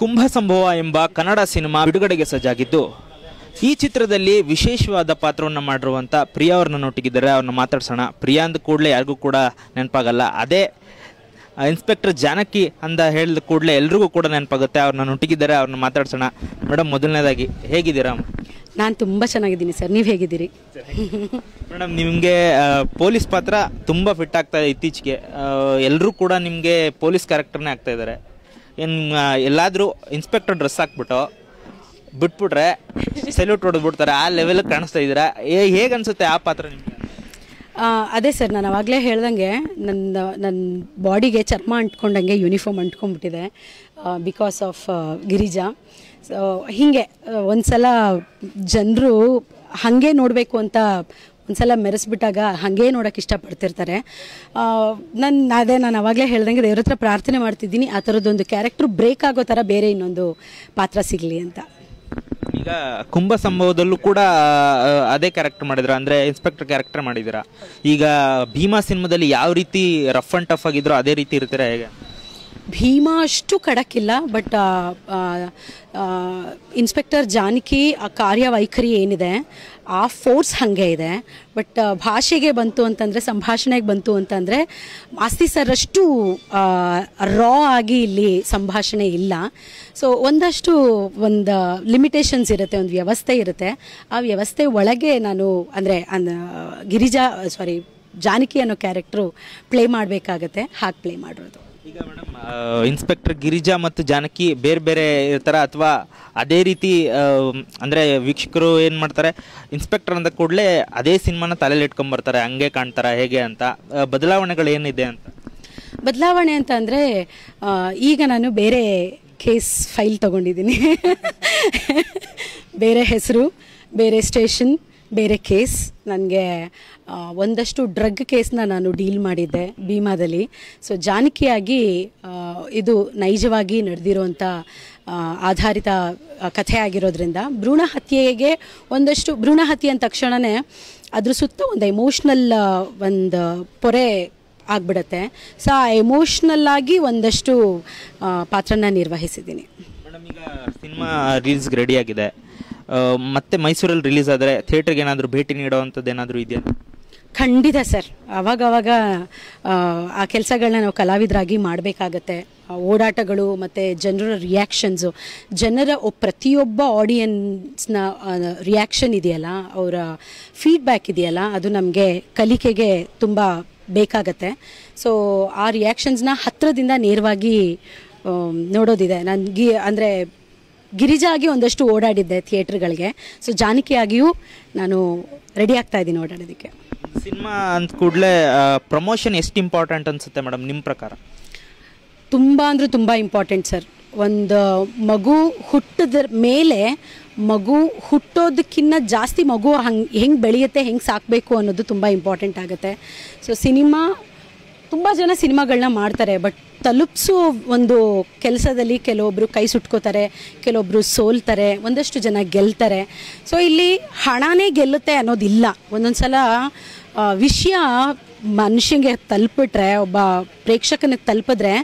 ಕುಂಭ ಸಂಭವ ಎಂಬ ಕನ್ನಡ ಸಿನಿಮಾ ಬಿಡುಗಡೆಗೆ ಸಜ್ಜಾಗಿದ್ದು ಈ ಚಿತ್ರದಲ್ಲಿ ವಿಶೇಷವಾದ ಪಾತ್ರವನ್ನು ಮಾಡಿರುವಂಥ ಪ್ರಿಯಾ ಅವ್ರನ್ನ ನೊಟ್ಟಿಗಿದ್ದಾರೆ. ಅವ್ರನ್ನ ಮಾತಾಡ್ಸೋಣ. ಪ್ರಿಯಾ ಅಂದ ಕೂಡಲೇ ಯಾರಿಗೂ ಕೂಡ ನೆನಪಾಗಲ್ಲ. ಅದೇ ಇನ್ಸ್ಪೆಕ್ಟರ್ ಜಾನಕಿ ಅಂತ ಹೇಳಿದ ಕೂಡಲೇ ಎಲ್ರಿಗೂ ಕೂಡ ನೆನಪಾಗುತ್ತೆ. ಅವ್ರನ್ನ ನೊಟ್ಟಿಗಿದ್ದಾರೆ, ಅವ್ರನ್ನ ಮಾತಾಡ್ಸೋಣ. ಮೇಡಮ್, ಮೊದಲನೇದಾಗಿ ಹೇಗಿದ್ದೀರಾ? ನಾನು ತುಂಬ ಚೆನ್ನಾಗಿದ್ದೀನಿ ಸರ್, ನೀವು ಹೇಗಿದ್ದೀರಿ? ಮೇಡಮ್, ನಿಮಗೆ ಪೊಲೀಸ್ ಪಾತ್ರ ತುಂಬ ಫಿಟ್ ಆಗ್ತಾ ಇದೆ ಇತ್ತೀಚೆಗೆ. ಎಲ್ಲರೂ ಕೂಡ ನಿಮಗೆ ಪೊಲೀಸ್ ಕ್ಯಾರೆಕ್ಟರ್ನೇ ಆಗ್ತಾ ಇದ್ದಾರೆ. ಏನು ಎಲ್ಲಾದರೂ ಇನ್ಸ್ಪೆಕ್ಟರ್ ಡ್ರೆಸ್ ಹಾಕ್ಬಿಟ್ಟು ಬಿಟ್ಬಿಟ್ರೆ ಸೆಲ್ಯೂಟ್ ಹೊಡೆದ್ಬಿಡ್ತಾರೆ, ಆ ಲೆವೆಲ್ ಕಾಣಿಸ್ತಾ ಇದ್ದೀರಾ. ಹೇಗೆ ಅನಿಸುತ್ತೆ ಆ ಪಾತ್ರ ನಿಮಗೆ? ಅದೇ ಸರ್, ನಾನು ಅವಾಗಲೇ ಹೇಳ್ದಂಗೆ ನನ್ನ ಬಾಡಿಗೆ ಚರ್ಮ ಅಂಟ್ಕೊಂಡಂಗೆ ಯೂನಿಫಾರ್ಮ್ ಅಂಟ್ಕೊಂಡ್ಬಿಟ್ಟಿದೆ ಬಿಕಾಸ್ ಆಫ್ ಗಿರಿಜಾ. ಸೊ ಹೀಗೆ ಒಂದ್ಸಲ ಜನರು ಹಾಗೆ ನೋಡಬೇಕು ಅಂತ ಒಂದ್ಸಲ ಮೆರೆಸ್ಬಿಟ್ಟಾಗ ಹಾಗೇ ನೋಡೋಕೆ ಇಷ್ಟಪಡ್ತಿರ್ತಾರೆ. ನಾನು ಅವಾಗಲೇ ಹೇಳ್ದಂಗೆ ದೇವ್ರ ಹತ್ರ ಪ್ರಾರ್ಥನೆ ಮಾಡ್ತಿದ್ದೀನಿ ಆ ಥರದ್ದೊಂದು ಕ್ಯಾರೆಕ್ಟ್ರು ಬ್ರೇಕ್ ಆಗೋ ಥರ ಬೇರೆ ಇನ್ನೊಂದು ಪಾತ್ರ ಸಿಗಲಿ ಅಂತ. ಈಗ ಕುಂಭ ಸಂಭವದಲ್ಲೂ ಕೂಡ ಅದೇ ಕ್ಯಾರೆಕ್ಟರ್ ಮಾಡಿದ್ರ, ಅಂದರೆ ಇನ್ಸ್ಪೆಕ್ಟರ್ ಕ್ಯಾರೆಕ್ಟರ್ ಮಾಡಿದ್ದೀರಾ. ಈಗ ಭೀಮಾ ಸಿನಿಮಾದಲ್ಲಿ ಯಾವ ರೀತಿ ರಫ್ ಆ್ಯಂಡ್ ಟಫ್ ಆಗಿದ್ರು ಅದೇ ರೀತಿ ಇರ್ತೀರಾ ಹೇಗೆ? ಭೀಮಾ ಅಷ್ಟು ಖಡಕ್ಕಿಲ್ಲ, ಬಟ್ ಇನ್ಸ್ಪೆಕ್ಟರ್ ಜಾನಕಿ ಆ ಕಾರ್ಯವೈಖರಿ ಏನಿದೆ ಆ ಫೋರ್ಸ್ ಹಾಗೆ ಇದೆ. ಬಟ್ ಭಾಷೆಗೆ ಬಂತು ಅಂತಂದರೆ, ಸಂಭಾಷಣೆಗೆ ಬಂತು ಅಂತಂದರೆ ಮಾಸ್ತಿ ಸರ್ ಅಷ್ಟು ರಾ ಆಗಿ ಇಲ್ಲಿ ಸಂಭಾಷಣೆ ಇಲ್ಲ. ಸೊ ಒಂದು ಲಿಮಿಟೇಷನ್ಸ್ ಇರುತ್ತೆ, ಒಂದು ವ್ಯವಸ್ಥೆ ಇರುತ್ತೆ. ಆ ವ್ಯವಸ್ಥೆ ಒಳಗೆ ನಾನು ಅಂದರೆ ಜಾನಕಿ ಅನ್ನೋ ಕ್ಯಾರೆಕ್ಟ್ರು ಪ್ಲೇ ಮಾಡಬೇಕಾಗತ್ತೆ, ಹಾಗೆ ಪ್ಲೇ ಮಾಡಿರೋದು. ಈಗ ಮೇಡಮ್, ಇನ್ಸ್ಪೆಕ್ಟರ್ ಗಿರಿಜಾ ಮತ್ತು ಜಾನಕಿ ಬೇರೆ ಬೇರೆ ಇರ್ತಾರ ಅಥವಾ ಅದೇ ರೀತಿ? ಅಂದರೆ ವೀಕ್ಷಕರು ಏನು ಮಾಡ್ತಾರೆ, ಇನ್ಸ್ಪೆಕ್ಟರ್ ಅಂದ ಕೂಡಲೇ ಅದೇ ಸಿನಿಮಾನ ತಲೆಯಲ್ಲಿ ಇಟ್ಕೊಂಡ್ಬರ್ತಾರೆ, ಹಂಗೆ ಕಾಣ್ತಾರ ಹೇಗೆ ಅಂತ? ಬದಲಾವಣೆಗಳು ಏನಿದೆ ಅಂತ? ಬದಲಾವಣೆ ಅಂತ ಅಂದರೆ ಈಗ ನಾನು ಬೇರೆ ಕೇಸ್ ಫೈಲ್ ತೊಗೊಂಡಿದ್ದೀನಿ. ಬೇರೆ ಹೆಸರು, ಬೇರೆ ಸ್ಟೇಷನ್, ಬೇರೆ ಕೇಸ್. ನನಗೆ ಒಂದಷ್ಟು ಡ್ರಗ್ ಕೇಸ್ನ ನಾನು ಡೀಲ್ ಮಾಡಿದ್ದೆ ಭೀಮಾದಲ್ಲಿ. ಸೊ ಜಾನಕಿಯಾಗಿ ಇದು ನೈಜವಾಗಿ ನಡೆದಿರುವಂಥ ಆಧಾರಿತ ಕಥೆ ಆಗಿರೋದ್ರಿಂದ ಭ್ರೂಣ ಹತ್ಯೆಗೆ ಭ್ರೂಣ ಹತ್ಯೆ ಅಂದ ತಕ್ಷಣವೇ ಅದ್ರ ಸುತ್ತ ಒಂದು ಎಮೋಷ್ನಲ್ ಒಂದು ಪೊರೆ ಆಗಿಬಿಡುತ್ತೆ. ಸೊ ಆ ಎಮೋಷ್ನಲ್ ಆಗಿ ಒಂದಷ್ಟು ಪಾತ್ರನ ನಿರ್ವಹಿಸಿದ್ದೀನಿ. ಮೇಡಮ್, ಈಗ ಸಿನಿಮಾ ರಿಲೀಸ್ಗೆ ರೆಡಿ ಆಗಿದೆ, ಮತ್ತೆ ಮೈಸೂರಲ್ಲಿ ರಿಲೀಸ್ ಆದರೆ ಥಿಯೇಟರ್ಗೆ ಏನಾದರೂ ಭೇಟಿ ನೀಡುವಂಥದ್ದು ಏನಾದರೂ ಇದೆಯಾ? ಖಂಡಿತ ಸರ್, ಅವಾಗವಾಗ ಆ ಕೆಲಸಗಳನ್ನ ನಾವು ಕಲಾವಿದರಾಗಿ ಮಾಡಬೇಕಾಗತ್ತೆ. ಓಡಾಟಗಳು ಮತ್ತು ಜನರ ರಿಯಾಕ್ಷನ್ಸು, ಪ್ರತಿಯೊಬ್ಬ ಆಡಿಯನ್ಸ್ನ ರಿಯಾಕ್ಷನ್ ಇದೆಯಲ್ಲ, ಅವರ ಫೀಡ್ಬ್ಯಾಕ್ ಇದೆಯಲ್ಲ, ಅದು ನಮಗೆ ಕಲಿಕೆಗೆ ತುಂಬ ಬೇಕಾಗತ್ತೆ. ಸೊ ಆ ರಿಯಾಕ್ಷನ್ಸ್ನ ಹತ್ತಿರದಿಂದ ನೇರವಾಗಿ ನೋಡೋದಿದೆ. ಅಂದರೆ ಗಿರಿಜಾ ಆಗಿ ಒಂದಷ್ಟು ಓಡಾಡಿದ್ದೆ ಥಿಯೇಟ್ರ್ಗಳಿಗೆ. ಸೊ ಜಾನಕಿಯಾಗಿಯೂ ನಾನು ರೆಡಿ ಆಗ್ತಾ ಇದ್ದೀನಿ ಓಡಾಡೋದಕ್ಕೆ. ಸಿನಿಮಾ ಅಂದ ಕೂಡಲೇ ಪ್ರಮೋಷನ್ ಎಷ್ಟು ಇಂಪಾರ್ಟೆಂಟ್ ಅನಿಸುತ್ತೆ ಮೇಡಮ್ ನಿಮ್ಮ ಪ್ರಕಾರ? ತುಂಬ ಅಂದರೆ ತುಂಬ ಇಂಪಾರ್ಟೆಂಟ್ ಸರ್. ಒಂದು ಮಗು ಹುಟ್ಟಿದ ಮೇಲೆ, ಮಗು ಹುಟ್ಟೋದಕ್ಕಿಂತ ಜಾಸ್ತಿ ಮಗು ಹೆಂಗೆ ಬೆಳೆಯುತ್ತೆ, ಹೆಂಗೆ ಸಾಕಬೇಕು ಅನ್ನೋದು ತುಂಬ ಇಂಪಾರ್ಟೆಂಟ್ ಆಗುತ್ತೆ. ಸೊ ತುಂಬ ಜನ ಸಿನಿಮಾಗಳನ್ನ ಮಾಡ್ತಾರೆ, ಬಟ್ ತಲುಪಿಸೋ ಒಂದು ಕೆಲಸದಲ್ಲಿ ಕೆಲವೊಬ್ಬರು ಕೈ ಸುಟ್ಕೋತಾರೆ, ಕೆಲವೊಬ್ಬರು ಸೋಲ್ತಾರೆ, ಒಂದಷ್ಟು ಜನ ಗೆಲ್ತಾರೆ. ಸೊ ಇಲ್ಲಿ ಹಣನೇ ಗೆಲ್ಲುತ್ತೆ ಅನ್ನೋದಿಲ್ಲ. ಒಂದೊಂದು ಸಲ ವಿಷಯ ಮನುಷ್ಯನಿಗೆ ತಲುಪಿಟ್ರೆ, ಒಬ್ಬ ಪ್ರೇಕ್ಷಕನಿಗೆ ತಲುಪಿದ್ರೆ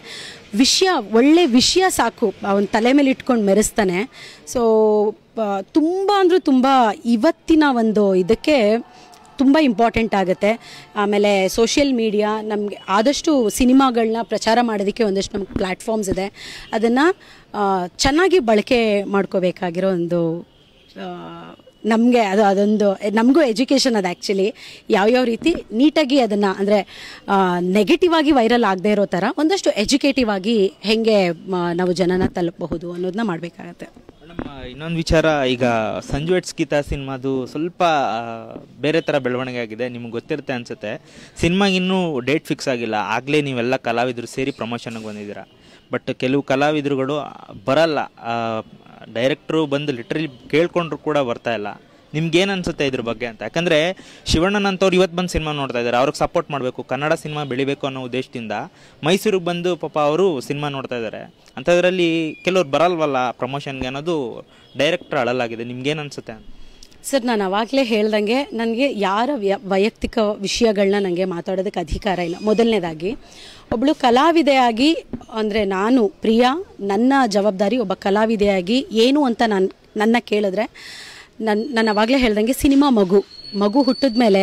ಒಳ್ಳೆ ವಿಷಯ ಸಾಕು, ಅವನ ತಲೆ ಮೇಲೆ ಇಟ್ಕೊಂಡು ಮೆರೆಸ್ತಾನೆ. ಸೊ ತುಂಬ ಅಂದರೆ ತುಂಬ ಇವತ್ತಿನ ಒಂದು ಇದಕ್ಕೆ ತುಂಬ ಇಂಪಾರ್ಟೆಂಟ್ ಆಗುತ್ತೆ. ಆಮೇಲೆ ಸೋಷಿಯಲ್ ಮೀಡಿಯಾ ನಮಗೆ ಆದಷ್ಟು ಸಿನಿಮಾಗಳನ್ನ ಪ್ರಚಾರ ಮಾಡೋದಕ್ಕೆ ಒಂದಷ್ಟು ನಮ್ಗೆ ಪ್ಲ್ಯಾಟ್ಫಾರ್ಮ್ಸ್ ಇದೆ. ಅದನ್ನು ಚೆನ್ನಾಗಿ ಬಳಕೆ ಮಾಡ್ಕೋಬೇಕಾಗಿರೋ ಒಂದು ನಮಗೂ ಎಜುಕೇಷನ್ ಅದು ಆ್ಯಕ್ಚುಲಿ ಯಾವ್ಯಾವ ರೀತಿ ನೀಟಾಗಿ ಅದನ್ನು, ಅಂದರೆ ನೆಗೆಟಿವ್ ಆಗಿ ವೈರಲ್ ಆಗದೆ ಇರೋ ಥರ ಒಂದಷ್ಟು ಎಜುಕೇಟಿವ್ ಆಗಿ ಹೇಗೆ ನಾವು ಜನನ ತಲುಪಬಹುದು ಅನ್ನೋದನ್ನ ಮಾಡಬೇಕಾಗತ್ತೆ. ಇನ್ನೊಂದು ವಿಚಾರ, ಈಗ ಸಂಜು ಎಟ್ಸ್ ಗೀತಾ ಸಿನಿಮಾದು ಸ್ವಲ್ಪ ಬೇರೆ ಥರ ಬೆಳವಣಿಗೆ ಆಗಿದೆ, ನಿಮ್ಗೆ ಗೊತ್ತಿರುತ್ತೆ ಅನಿಸುತ್ತೆ. ಸಿನಿಮಾಗೆ ಇನ್ನೂ ಡೇಟ್ ಫಿಕ್ಸ್ ಆಗಿಲ್ಲ, ಆಗಲೇ ನೀವೆಲ್ಲ ಕಲಾವಿದರು ಸೇರಿ ಪ್ರಮೋಷನ್ಗೆ ಬಂದಿದ್ದೀರಾ. ಬಟ್ ಕೆಲವು ಕಲಾವಿದರುಗಳು ಬರಲ್ಲ, ಡೈರೆಕ್ಟ್ರು ಬಂದು ಲಿಟ್ರಲಿ ಕೇಳ್ಕೊಂಡ್ರು ಕೂಡ ಬರ್ತಾ ಇಲ್ಲ. ನಿಮ್ಗೇನು ಅನಿಸುತ್ತೆ ಇದ್ರ ಬಗ್ಗೆ ಅಂತ? ಯಾಕಂದರೆ ಶಿವಣ್ಣನಂತವ್ರು ಇವತ್ತು ಬಂದು ಸಿನಿಮಾ ನೋಡ್ತಾ ಇದ್ದಾರೆ, ಅವ್ರಿಗೆ ಸಪೋರ್ಟ್ ಮಾಡಬೇಕು, ಕನ್ನಡ ಸಿನಿಮಾ ಬೆಳಿಬೇಕು ಅನ್ನೋ ಉದ್ದೇಶದಿಂದ ಮೈಸೂರಿಗೆ ಬಂದು ಪಾಪ ಅವರು ಸಿನಿಮಾ ನೋಡ್ತಾ ಇದ್ದಾರೆ. ಅಂಥದ್ರಲ್ಲಿ ಕೆಲವ್ರು ಬರಲ್ವಲ್ಲ ಪ್ರಮೋಷನ್ಗೆ ಅನ್ನೋದು ಡೈರೆಕ್ಟ್ರ್ ಅಳಲಾಗಿದೆ. ನಿಮ್ಗೇನು ಅನಿಸುತ್ತೆ? ಸರ್, ನಾನು ಆವಾಗಲೇ ಹೇಳ್ದಂಗೆ ನನಗೆ ಯಾರ ವೈಯಕ್ತಿಕ ವಿಷಯಗಳನ್ನ ನನಗೆ ಮಾತಾಡೋದಕ್ಕೆ ಅಧಿಕಾರ ಇಲ್ಲ. ಮೊದಲನೇದಾಗಿ ಒಬ್ಬಳು ಕಲಾವಿದೆಯಾಗಿ ಅಂದರೆ ನಾನು ಪ್ರಿಯಾ, ನನ್ನ ಜವಾಬ್ದಾರಿ ಒಬ್ಬ ಕಲಾವಿದೆಯಾಗಿ ಏನು ಅಂತ ನನ್ನ ಕೇಳಿದ್ರೆ ನಾನು ಆವಾಗಲೇ ಹೇಳ್ದಂಗೆ ಸಿನಿಮಾ ಮಗು ಹುಟ್ಟಿದ ಮೇಲೆ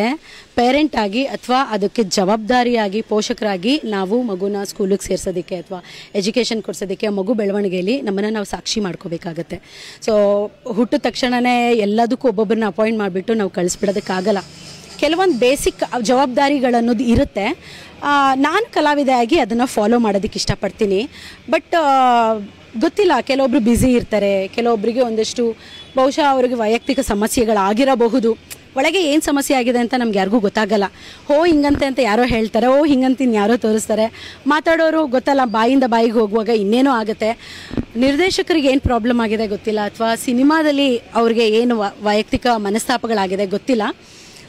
ಪೇರೆಂಟ್ ಆಗಿ ಅಥವಾ ಅದಕ್ಕೆ ಜವಾಬ್ದಾರಿಯಾಗಿ ಪೋಷಕರಾಗಿ ನಾವು ಮಗುನ ಸ್ಕೂಲಿಗೆ ಸೇರಿಸೋದಕ್ಕೆ ಅಥವಾ ಎಜುಕೇಷನ್ ಕೊಡಿಸೋದಕ್ಕೆ ಮಗು ಬೆಳವಣಿಗೆಯಲ್ಲಿ ನಮ್ಮನ್ನು ನಾವು ಸಾಕ್ಷಿ ಮಾಡ್ಕೋಬೇಕಾಗತ್ತೆ. ಸೊ ಹುಟ್ಟಿದ ತಕ್ಷಣವೇ ಎಲ್ಲದಕ್ಕೂ ಒಬ್ಬೊಬ್ಬರನ್ನ ಅಪಾಯಿಂಟ್ ಮಾಡಿಬಿಟ್ಟು ನಾವು ಕಳಿಸ್ಬಿಡೋದಕ್ಕಾಗಲ್ಲ. ಕೆಲವೊಂದು ಬೇಸಿಕ್ ಜವಾಬ್ದಾರಿಗಳನ್ನೋದು ಇರುತ್ತೆ. ನಾನು ಕಲಾವಿದೆಯಾಗಿ ಅದನ್ನು ಫಾಲೋ ಮಾಡೋದಕ್ಕೆ ಇಷ್ಟಪಡ್ತೀನಿ. ಬಟ್ ಗೊತ್ತಿಲ್ಲ, ಕೆಲವೊಬ್ರು ಬ್ಯುಸಿ ಇರ್ತಾರೆ, ಕೆಲವೊಬ್ಬರಿಗೆ ಒಂದಷ್ಟು ಬಹುಶಃ ಅವ್ರಿಗೆ ವೈಯಕ್ತಿಕ ಸಮಸ್ಯೆಗಳಾಗಿರಬಹುದು. ಒಳಗೆ ಏನು ಸಮಸ್ಯೆ ಆಗಿದೆ ಅಂತ ನಮ್ಗೆ ಯಾರಿಗೂ ಗೊತ್ತಾಗಲ್ಲ. ಹಿಂಗಂತೆ ಅಂತ ಯಾರೋ ಹೇಳ್ತಾರೆ, ಹಿಂಗಂತ ಯಾರೋ ತೋರಿಸ್ತಾರೆ. ಮಾತಾಡೋರು ಗೊತ್ತಲ್ಲ, ಬಾಯಿಂದ ಬಾಯಿಗೆ ಹೋಗುವಾಗ ಇನ್ನೇನೋ ಆಗುತ್ತೆ. ನಿರ್ದೇಶಕರಿಗೆ ಏನು ಪ್ರಾಬ್ಲಮ್ ಆಗಿದೆ ಗೊತ್ತಿಲ್ಲ, ಅಥವಾ ಸಿನಿಮಾದಲ್ಲಿ ಅವ್ರಿಗೆ ಏನು ವೈಯಕ್ತಿಕ ಮನಸ್ತಾಪಗಳಾಗಿದೆ ಗೊತ್ತಿಲ್ಲ.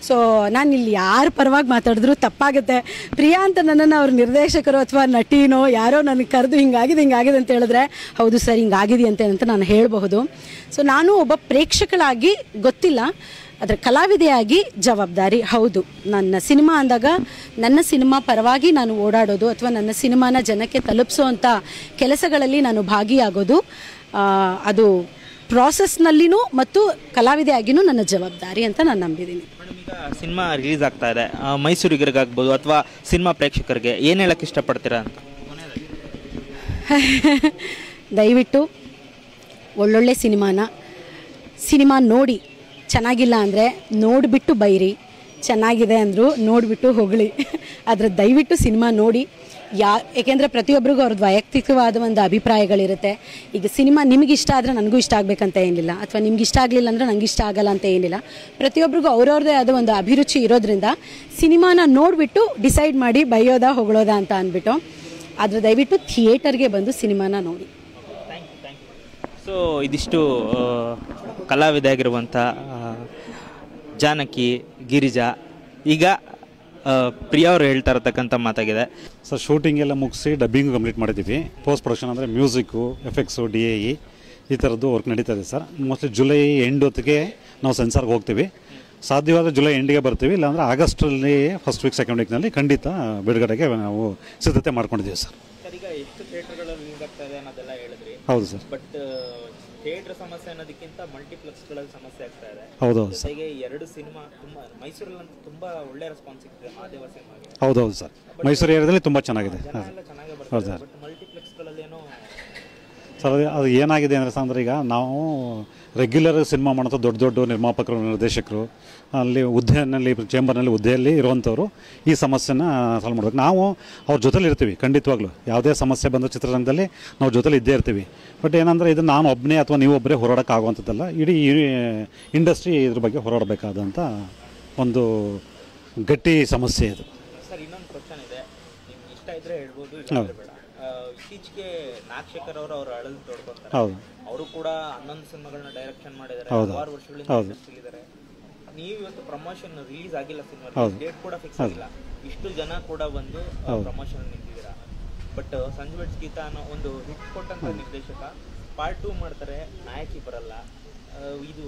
ಸೊ ನಾನು ಇಲ್ಲಿ ಯಾರ ಪರವಾಗಿ ಮಾತಾಡಿದ್ರು ತಪ್ಪಾಗುತ್ತೆ. ಪ್ರಿಯಾ ಅಂತ ನನ್ನನ್ನು ಅವ್ರ ನಿರ್ದೇಶಕರು ಅಥವಾ ನಟಿನೋ ಯಾರೋ ನನಗೆ ಕರೆದು ಹಿಂಗಾಗಿದೆ ಅಂತ ಹೇಳಿದ್ರೆ ಹೌದು ಸರ್ ಹಿಂಗಾಗಿದೆಯಂತೆ ಅಂತ ನಾನು ಹೇಳಬಹುದು. ಸೊ ನಾನು ಒಬ್ಬ ಪ್ರೇಕ್ಷಕಳಾಗಿ ಗೊತ್ತಿಲ್ಲ, ಅದರ ಕಲಾವಿದೆಯಾಗಿ ಜವಾಬ್ದಾರಿ ಹೌದು. ನನ್ನ ಸಿನಿಮಾ ಅಂದಾಗ ನನ್ನ ಸಿನಿಮಾ ಪರವಾಗಿ ನಾನು ಓಡಾಡೋದು ಅಥವಾ ನನ್ನ ಸಿನಿಮಾನ ಜನಕ್ಕೆ ತಲುಪಿಸೋವಂಥ ಕೆಲಸಗಳಲ್ಲಿ ನಾನು ಭಾಗಿಯಾಗೋದು ಅದು ಪ್ರಾಸೆಸ್ನಲ್ಲಿನೂ ಮತ್ತು ಕಲಾವಿದೆಯಾಗಿಯೂ ನನ್ನ ಜವಾಬ್ದಾರಿ ಅಂತ ನಾನು ನಂಬಿದ್ದೀನಿ. ಈಗ ಸಿನಿಮಾ ರಿಲೀಸ್ ಆಗ್ತಾ ಇದೆ, ಮೈಸೂರಿಗರಿಗಾಗ್ಬೋದು ಅಥವಾ ಸಿನಿಮಾ ಪ್ರೇಕ್ಷಕರಿಗೆ ಏನು ಹೇಳಕ್ಕೆ ಇಷ್ಟಪಡ್ತೀರಾ ಅಂತ? ದಯವಿಟ್ಟು ಒಳ್ಳೊಳ್ಳೆ ಸಿನಿಮಾ ನೋಡಿ, ಚೆನ್ನಾಗಿಲ್ಲ ಅಂದರೆ ನೋಡಿಬಿಟ್ಟು ಬೈರಿ, ಚೆನ್ನಾಗಿದೆ ಅಂದರು ನೋಡಿಬಿಟ್ಟು ಹೊಗಳಿ. ಆದರೆ ದಯವಿಟ್ಟು ಸಿನಿಮಾ ನೋಡಿ. ಏಕೆಂದರೆ ಪ್ರತಿಯೊಬ್ಬರಿಗೂ ಅವ್ರದ್ದು ವೈಯಕ್ತಿಕವಾದ ಒಂದು ಅಭಿಪ್ರಾಯಗಳಿರುತ್ತೆ. ಈಗ ಸಿನಿಮಾ ನಿಮಗೆ ಇಷ್ಟ ಆದರೆ ನನಗೂ ಇಷ್ಟ ಆಗಬೇಕಂತ ಏನಿಲ್ಲ, ಅಥವಾ ನಿಮ್ಗೆ ಇಷ್ಟ ಆಗಲಿಲ್ಲ ಅಂದರೆ ನನಗೆ ಇಷ್ಟ ಆಗಲ್ಲ ಅಂತ ಏನಿಲ್ಲ. ಪ್ರತಿಯೊಬ್ಬರಿಗೂ ಅವ್ರವ್ರದ್ದೇ ಆದ ಒಂದು ಅಭಿರುಚಿ ಇರೋದ್ರಿಂದ ಸಿನಿಮಾನ ನೋಡಿಬಿಟ್ಟು ಡಿಸೈಡ್ ಮಾಡಿ ಬೈಯೋದಾ ಹೊಗಳೋದಾ ಅಂತ ಅಂದ್ಬಿಟ್ಟು. ಆದರೆ ದಯವಿಟ್ಟು ಥಿಯೇಟರ್ಗೆ ಬಂದು ಸಿನಿಮಾನ ನೋಡಿ. ಸೊ ಇದಿಷ್ಟು ಕಲಾವಿದೆಯಾಗಿರುವಂಥ ಜಾನಕಿ, ಗಿರಿಜಾ. ಈಗ ಪ್ರಿಯಾ ಅವರು ಹೇಳ್ತಾ ಇರತಕ್ಕಂಥ ಮಾತಾಗಿದೆ. ಸರ್, ಶೂಟಿಂಗ್ ಎಲ್ಲ ಮುಗಿಸಿ ಡಬ್ಬಿಂಗು ಕಂಪ್ಲೀಟ್ ಮಾಡಿದ್ದೀವಿ. ಪೋಸ್ಟ್ ಪ್ರೊಡಕ್ಷನ್ ಅಂದರೆ ಮ್ಯೂಸಿಕ್ಕು, ಎಫೆಕ್ಟ್ಸು, DAE ಈ ಥರದ್ದು ವರ್ಕ್ ನಡೀತಾ ಇದೆ ಸರ್. ಮೋಸ್ಟ್ಲಿ ಜುಲೈ ಎಂಡ್ ಹೊತ್ತಿಗೆ ನಾವು ಸೆನ್ಸಾರ್ಗೆ ಹೋಗ್ತೀವಿ. ಸಾಧ್ಯವಾದರೆ ಜುಲೈ ಎಂಡಿಗೆ ಬರ್ತೀವಿ, ಇಲ್ಲಾಂದರೆ ಆಗಸ್ಟಲ್ಲಿ ಫಸ್ಟ್ ವೀಕ್ ಸೆಕೆಂಡ್ ವೀಕ್ನಲ್ಲಿ ಖಂಡಿತ ಬಿಡುಗಡೆಗೆ ನಾವು ಸಿದ್ಧತೆ ಮಾಡ್ಕೊಂಡಿದ್ದೀವಿ ಸರ್. ಈಗ ಎಷ್ಟು ಥಿಯೇಟರ್ಗಳು ರಿಲೀಸ್ ಆಗ್ತಾ ಇದೆ ಅನ್ನೋದೆಲ್ಲ ಹೇಳಿದ್ರಿ. ಹೌದು ಸರ್. ಬಟ್ ಥಿಯೇಟರ್ ಸಮಸ್ಯೆ ಅನ್ನೋದಕ್ಕಿಂತ ಮಲ್ಟಿಪ್ಲೆಕ್ಸ್ಗಳಲ್ಲಿ ಸಮಸ್ಯೆ ಆಗ್ತಾ ಇದೆ. ಹೌದೌದು ಸರ್. ಜೊತೆಗೆ 2 ಸಿನಿಮಾ ತುಂಬ ಮೈಸೂರಲ್ಲಿ ತುಂಬ ಒಳ್ಳೆ ರೆಸ್ಪಾನ್ಸ್ ಸಿಗ್ತದೆ ಮಹಾದೇವ ಸಿನಿಮಾಗೆ. ಹೌದೌದು ಸರ್, ಮೈಸೂರು ಏರಿಯಾದಲ್ಲಿ ತುಂಬ ಚೆನ್ನಾಗಿದೆ. ಹೌದು ಸರ್. ಬಟ್ ಮಲ್ಟಿಪ್ಲೆಕ್ಸ್ಗಳಲ್ಲಿ ಏನೋ ಸರ್ ಅದು ಏನಾಗಿದೆ ಅಂದರೆ ಈಗ ನಾವು ರೆಗ್ಯುಲರ್ ಸಿನಿಮಾ ಮಾಡೋಂಥ ದೊಡ್ಡ ನಿರ್ಮಾಪಕರು, ನಿರ್ದೇಶಕರು ಅಲ್ಲಿ ಹುದ್ದೆಯಲ್ಲಿ ಚೇಂಬರ್ನಲ್ಲಿ ಹುದ್ದೆಯಲ್ಲಿ ಇರುವಂಥವ್ರು ಈ ಸಮಸ್ಯೆನ ಸಾಲ್ವ್ ಮಾಡಬೇಕು. ನಾವು ಅವ್ರ ಜೊತೆಲಿ ಇರ್ತೀವಿ ಖಂಡಿತವಾಗ್ಲೂ. ಯಾವುದೇ ಸಮಸ್ಯೆ ಬಂದ ಚಿತ್ರರಂಗದಲ್ಲಿ ನಾವು ಜೊತೆಲಿ ಇದ್ದೇ ಇರ್ತೀವಿ. ಬಟ್ ಏನಂದರೆ ಇದು ನಾನು ಒಬ್ಬನೇ ಅಥವಾ ನೀವು ಒಬ್ಬರೇ ಹೋರಾಡೋಕ್ಕಾಗುವಂಥದ್ದಲ್ಲ. ಇಡೀ ಇಂಡಸ್ಟ್ರಿ ಇದ್ರ ಬಗ್ಗೆ ಹೋರಾಡಬೇಕಾದಂಥ ಒಂದು ಗಟ್ಟಿ ಸಮಸ್ಯೆ ಇದು. ಸರ್, ಇನ್ನೊಂದು ಕ್ವಶನ್ ಇದೆ, ನಿಮ್ಗೆ ಇಷ್ಟ ಇದ್ದರೆ ಹೇಳ್ಬೋದು, ಬೇಡ. ಇತ್ತೀಚೆಗೆ ನಾಗಶೇಖರ್ ಅವರು ಅಳಲು ತೊಡ್ಕೊತಾರೆ. ಹೌದು, ಅವರು ಕೂಡ 11 ಸಿನಿಮಾಗಳನ್ನ ಡೈರೆಕ್ಷನ್ ಮಾಡಿದ್ದಾರೆ, 6 ವರ್ಷಗಳಿಂದ ಇದ್ದಾರೆ. ನೀವು ಇವತ್ತು ಪ್ರಮೋಷನ್ ರಿಲೀಸ್ ಆಗಿಲ್ಲ, ಸಿನಿಮಾ ಡೇಟ್ ಕೂಡ ಫಿಕ್ಸ್ ಆಗಿಲ್ಲ, ಇಷ್ಟು ಜನ ಕೂಡ ಬಂದು ಪ್ರಮೋಷನ್ ನಿಂತಿದ್ದೀರಾ. ಬಟ್ ಸಂಜು ವೆಡ್ಸ್ ಗೀತಾ ಅನ್ನೋ ಒಂದು ಹಿಟ್ ಕೊಟ್ಟಂತ ನಿರ್ದೇಶಕ ಪಾರ್ಟ್ 2 ಮಾಡ್ತಾರೆ, ನಾಯಕಿ ಬರಲ್ಲ. ಇದು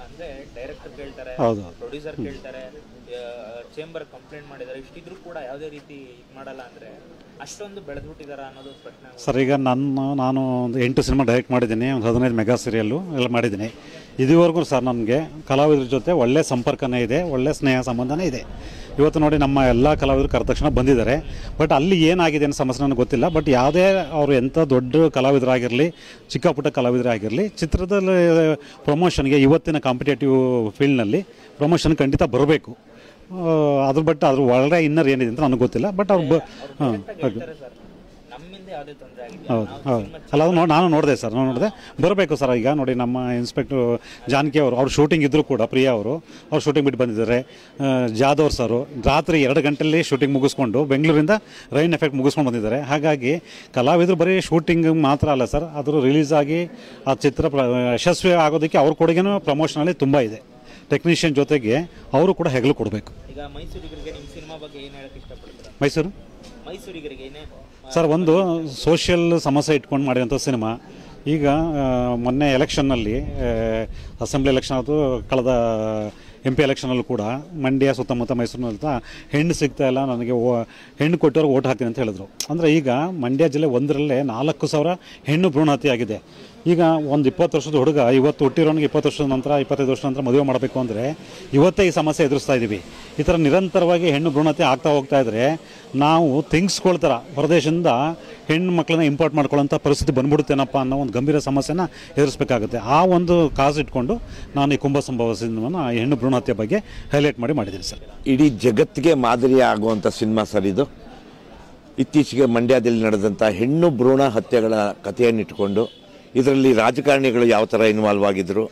ಅಂದ್ರೆ ಡೈರೆಕ್ಟರ್ ಕೇಳ್ತಾರೆ, ಪ್ರೊಡ್ಯೂಸರ್ ಕೇಳ್ತಾರೆ, ಚೇಂಬರ್ ಕಂಪ್ಲೇಂಟ್ ಮಾಡಿದ್ದಾರೆ, ಇಷ್ಟಿದ್ರು ಕೂಡ ಯಾವುದೇ ರೀತಿ ಇದು ಮಾಡಲ್ಲ. ಅಂದರೆ ಅಷ್ಟೊಂದು ಬೆಳೆದ್ಬಿಟ್ಟಿದಾರ ಅನ್ನೋದು ಪ್ರಶ್ನೆ ಸರ್. ಈಗ ನಾನು ಒಂದು 8 ಸಿನಿಮಾ ಡೈರೆಕ್ಟ್ ಮಾಡಿದ್ದೀನಿ, ಒಂದು 15 ಮೆಗಾ ಸೀರಿಯಲ್ಲು ಎಲ್ಲ ಮಾಡಿದ್ದೀನಿ. ಇದುವರೆಗೂ ಸರ್ ನನಗೆ ಕಲಾವಿದರ ಜೊತೆ ಒಳ್ಳೆ ಸಂಪರ್ಕನೇ ಇದೆ, ಒಳ್ಳೆ ಸ್ನೇಹ ಸಂಬಂಧನೇ ಇದೆ. ಇವತ್ತು ನೋಡಿ ನಮ್ಮ ಎಲ್ಲ ಕಲಾವಿದರು ಕರೆದ ತಕ್ಷಣ ಬಂದಿದ್ದಾರೆ. ಬಟ್ ಅಲ್ಲಿ ಏನಾಗಿದೆ ಅನ್ನೋ ಸಮಸ್ಯೆ ನನಗೆ ಗೊತ್ತಿಲ್ಲ. ಬಟ್ ಯಾವುದೇ ಅವರು ಎಂಥ ದೊಡ್ಡ ಕಲಾವಿದರಾಗಿರಲಿ, ಚಿಕ್ಕ ಪುಟ್ಟ ಕಲಾವಿದರಾಗಿರಲಿ, ಚಿತ್ರದಲ್ಲಿ ಪ್ರಮೋಷನ್ಗೆ ಇವತ್ತಿನ ಕಾಂಪಿಟೇಟಿವ್ ಫೀಲ್ಡ್ನಲ್ಲಿ ಪ್ರಮೋಷನ್ ಖಂಡಿತ ಬರಬೇಕು. ಅದ್ರ ಬಟ್ ಅದ್ರ ಒಳಗಡೆ ಇನ್ನರ್ ಏನಿದೆ ಅಂತ ನನಗೆ ಗೊತ್ತಿಲ್ಲ. ಬಟ್ ಅವ್ರು ಹೌದು ಅಲ್ಲ, ಅದು ನಾನು ನೋಡಿದೆ ಸರ್, ನೋಡಿದೆ ಬರಬೇಕು ಸರ್. ಈಗ ನೋಡಿ ನಮ್ಮ ಇನ್ಸ್ಪೆಕ್ಟರ್ ಜಾನಕಿ ಅವ್ರು ಶೂಟಿಂಗ್ ಇದ್ದರೂ ಕೂಡ ಪ್ರಿಯಾ ಅವ್ರು ಶೂಟಿಂಗ್ ಬಿಟ್ಟು ಬಂದಿದ್ದಾರೆ. ಜಾದವ್ ಸರು ರಾತ್ರಿ 2 ಗಂಟೆಯಲ್ಲಿ ಶೂಟಿಂಗ್ ಮುಗಿಸ್ಕೊಂಡು ಬೆಂಗಳೂರಿಂದ ರೈನ್ ಎಫೆಕ್ಟ್ ಮುಗಿಸ್ಕೊಂಡು ಬಂದಿದ್ದಾರೆ. ಹಾಗಾಗಿ ಕಲಾವಿದರು ಬರೀ ಶೂಟಿಂಗ್ ಮಾತ್ರ ಅಲ್ಲ ಸರ್, ಅದ್ರ ರಿಲೀಸ್ ಆಗಿ ಆ ಚಿತ್ರ ಯಶಸ್ವಿ ಆಗೋದಕ್ಕೆ ಅವ್ರ ಕೊಡುಗೆನೂ ಪ್ರಮೋಷನಲ್ಲಿ ತುಂಬ ಇದೆ. ಟೆಕ್ನಿಷಿಯನ್ ಜೊತೆಗೆ ಅವರು ಕೂಡ ಹೆಗಲು ಕೊಡಬೇಕು. ಈಗ ಮೈಸೂರಿಗರಿಗೆ ನಿಮ್ಮ ಸಿನಿಮಾ ಬಗ್ಗೆ ಏನು ಹೇಳಕ್ಕೆ ಇಷ್ಟಪಡ್ತೀರಾ? ಮೈಸೂರಿಗರಿಗೆ ಏನೇ ಸರ್, ಒಂದು ಸೋಷಿಯಲ್ ಸಮಸ್ಯೆ ಇಟ್ಕೊಂಡು ಮಾಡಿದಂಥ ಸಿನಿಮಾ. ಈಗ ಮೊನ್ನೆ ಎಲೆಕ್ಷನ್ನಲ್ಲಿ ಅಸೆಂಬ್ಲಿ ಎಲೆಕ್ಷನ್ ಆಯಿತು, ಕಳೆದ MP ಎಲೆಕ್ಷನಲ್ಲೂ ಕೂಡ ಮಂಡ್ಯ ಸುತ್ತಮುತ್ತ ಮೈಸೂರಿನಂತ ಹೆಣ್ಣು ಸಿಗ್ತಾ ಇಲ್ಲ, ನನಗೆ ಹೆಣ್ಣು ಕೊಟ್ಟವ್ರಿಗೆ ಓಟ್ ಹಾಕ್ತೀನಿ ಅಂತ ಹೇಳಿದ್ರು. ಅಂದರೆ ಈಗ ಮಂಡ್ಯ ಜಿಲ್ಲೆ ಒಂದರಲ್ಲೇ 4,000 ಹೆಣ್ಣು ಭ್ರೂಣ ಹತ್ಯೆ ಆಗಿದೆ. ಈಗ ಒಂದು 20 ವರ್ಷದ ಹುಡುಗ ಇವತ್ತು ಹುಟ್ಟಿರೋನಿಗೆ 20 ವರ್ಷದ ನಂತರ 25 ವರ್ಷದ ನಂತರ ಮದುವೆ ಮಾಡಬೇಕು ಅಂದರೆ ಇವತ್ತೇ ಈ ಸಮಸ್ಯೆ ಎದುರಿಸ್ತಾ ಇದ್ದೀವಿ. ಈ ಥರ ನಿರಂತರವಾಗಿ ಹೆಣ್ಣು ಭ್ರೂಣತೆ ಆಗ್ತಾ ಹೋಗ್ತಾ ಇದ್ದರೆ ನಾವು ಥಿಂಗ್ಸ್ಕೊಳ್ತಾರ ಹೊರದೇಶದಿಂದ ಹೆಣ್ಣು ಮಕ್ಕಳನ್ನ ಇಂಪೋರ್ಟ್ ಮಾಡ್ಕೊಳ್ಳೋಂಥ ಪರಿಸ್ಥಿತಿ ಬಂದ್ಬಿಡುತ್ತೇನಪ್ಪ ಅನ್ನೋ ಒಂದು ಗಂಭೀರ ಸಮಸ್ಯೆನ ಎದುರಿಸಬೇಕಾಗುತ್ತೆ. ಆ ಒಂದು ಕಾಸು ಇಟ್ಕೊಂಡು ನಾನು ಈ ಕುಂಭ ಸಂಭವ ಸಿನಿಮಾನ ಹೆಣ್ಣು ಭ್ರೂಣಹತ್ಯೆ ಬಗ್ಗೆ ಹೈಲೈಟ್ ಮಾಡಿದ್ದೀನಿ ಸರ್. ಇಡೀ ಜಗತ್ತಿಗೆ ಮಾದರಿ ಆಗುವಂಥ ಸಿನಿಮಾ ಸರ್ ಇದು. ಇತ್ತೀಚೆಗೆ ಮಂಡ್ಯದಲ್ಲಿ ನಡೆದಂಥ ಹೆಣ್ಣು ಭ್ರೂಣ ಹತ್ಯೆಗಳ ಕಥೆಯನ್ನಿಟ್ಕೊಂಡು ಇದರಲ್ಲಿ ರಾಜಕಾರಣಿಗಳು ಯಾವ ಥರ ಇನ್ವಾಲ್ವ್ ಆಗಿದ್ದರು,